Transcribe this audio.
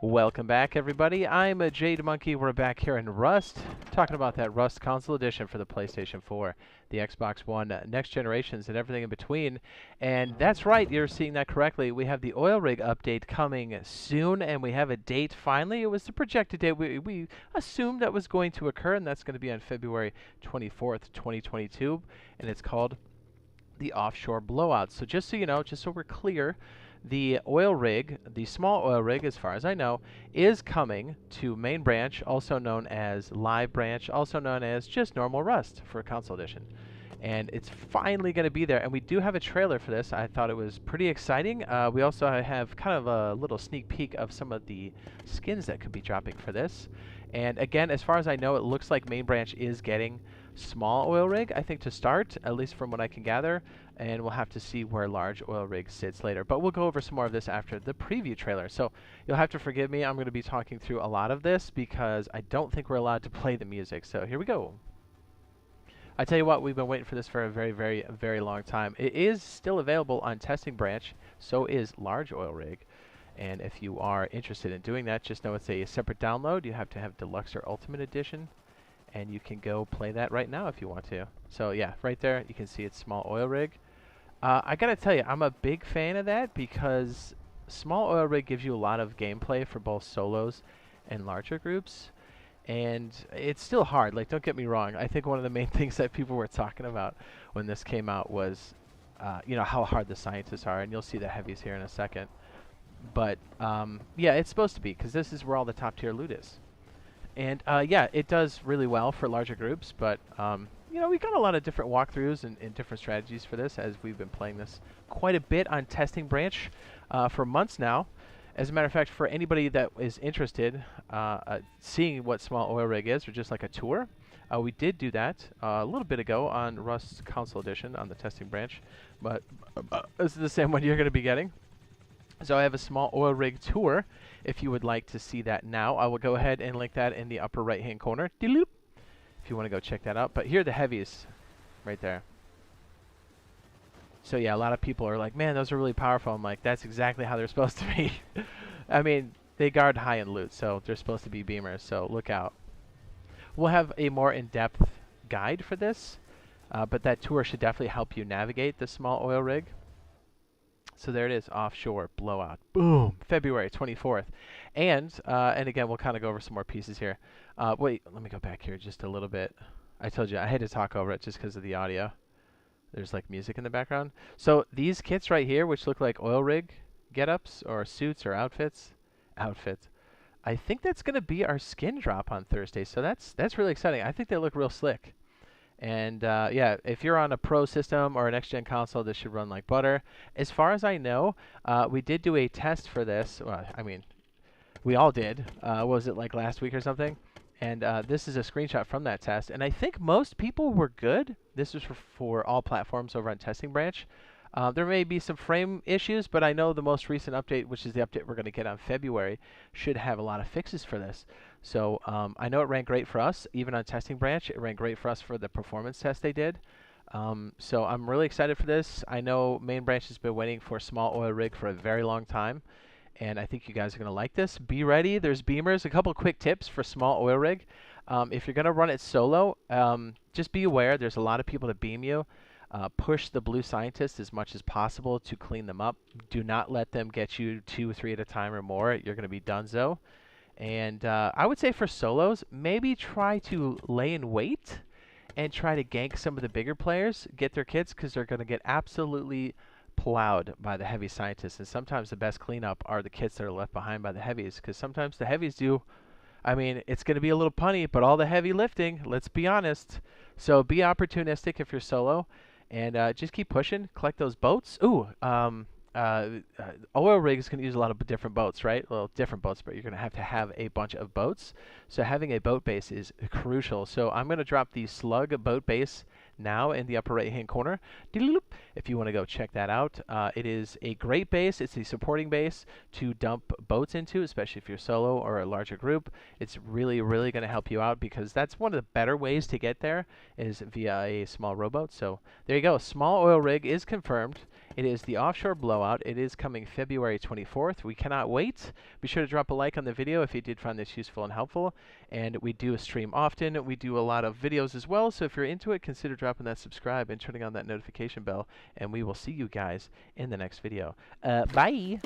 Welcome back, everybody. I'm a Jade Monkey. We're back here in Rust, talking about that Rust Console Edition for the PlayStation 4, the Xbox One, next generations, and everything in between. And that's right, you're seeing that correctly. We have the oil rig update coming soon, and we have a date finally. It was the projected date we assumed that was going to occur, and that's going to be on February 24th, 2022, and it's called the Offshore Blowout. So just so you know, just so we're clear, the oil rig, the small oil rig, as far as I know, is coming to main branch, also known as live branch, also known as just normal Rust for console edition. And it's finally going to be there. And we do have a trailer for this. I thought it was pretty exciting. We also have kind of a little sneak peek of some of the skins that could be dropping for this. And again, as far as I know, it looks like main branch is getting small oil rig, I think, to start, at least from what I can gather, and we'll have to see where large oil rig sits later. But we'll go over some more of this after the preview trailer. So you'll have to forgive me. I'm going to be talking through a lot of this because I don't think we're allowed to play the music. So here we go. I tell you what, we've been waiting for this for a very, very, very long time. It is still available on testing branch, so is large oil rig. And if you are interested in doing that, just know it's a separate download. You have to have Deluxe or Ultimate Edition, and you can go play that right now if you want to. So yeah, right there, you can see it's small oil rig. I gotta tell you, I'm a big fan of that because small oil rig gives you a lot of gameplay for both solos and larger groups. And it's still hard, like, don't get me wrong. I think one of the main things that people were talking about when this came out was, you know, how hard the scientists are, and you'll see the heavies here in a second. But, yeah, it's supposed to be, because this is where all the top-tier loot is. And, yeah, it does really well for larger groups, but, you know, we've got a lot of different walkthroughs and different strategies for this, as we've been playing this quite a bit on testing branch for months now. As a matter of fact, for anybody that is interested seeing what small oil rig is, or just like a tour, we did do that a little bit ago on Rust Console Edition on the testing branch, but this is the same one you're going to be getting. So I have a small oil rig tour. If you would like to see that now, I will go ahead and link that in the upper right-hand corner. If you want to go check that out. But here are the heavies right there. So yeah, a lot of people are like, man, those are really powerful. I'm like, that's exactly how they're supposed to be. I mean, they guard high-end loot, so they're supposed to be beamers, so look out. We'll have a more in-depth guide for this, but that tour should definitely help you navigate the small oil rig. So there it is, Offshore Blowout. Boom! February 24th. And again, we'll kind of go over some more pieces here. Wait, let me go back here just a little bit. I told you, I had to talk over it just because of the audio. There's like music in the background. So these kits right here, which look like oil rig get-ups or suits or outfits, I think that's going to be our skin drop on Thursday. So that's really exciting. I think they look real slick. And yeah, if you're on a Pro system or a next-gen console, this should run like butter. As far as I know, we did do a test for this. Well, I mean, we all did. What was it, like last week or something? And this is a screenshot from that test. And I think most people were good. This is for all platforms over on Testing Branch. There may be some frame issues, but I know the most recent update, which is the update we're going to get on February, should have a lot of fixes for this. So I know it ran great for us, even on Testing Branch. It ran great for us for the performance test they did. So I'm really excited for this. I know Main Branch has been waiting for small oil rig for a very long time. And I think you guys are going to like this. Be ready. There's beamers. A couple quick tips for small oil rig. If you're going to run it solo, just be aware there's a lot of people to beam you. Push the blue scientists as much as possible to clean them up. Do not let them get you 2 or 3 at a time or more. You're going to be donezo. And I would say for solos, maybe try to lay in wait and try to gank some of the bigger players, get their kits, because they're going to get absolutely plowed by the heavy scientists. And sometimes the best cleanup are the kits that are left behind by the heavies, because sometimes the heavies do, I mean, it's going to be a little punny, but all the heavy lifting, let's be honest. So be opportunistic if you're solo, and just keep pushing, collect those boats. Ooh, oil rig is going to use a lot of different boats, right? Well, different boats, but you're going to have a bunch of boats. So having a boat base is crucial. So I'm going to drop the slug boat base now in the upper right hand corner. If you want to go check that out, it is a great base. It's a supporting base to dump boats into, especially if you're solo or a larger group. It's really, really going to help you out because that's one of the better ways to get there is via a small rowboat. So there you go. Small oil rig is confirmed. It is the Offshore Blowout. It is coming February 24th. We cannot wait. Be sure to drop a like on the video if you did find this useful and helpful. And we do a stream often. We do a lot of videos as well. So if you're into it, consider dropping that subscribe and turning on that notification bell. And we will see you guys in the next video. Bye!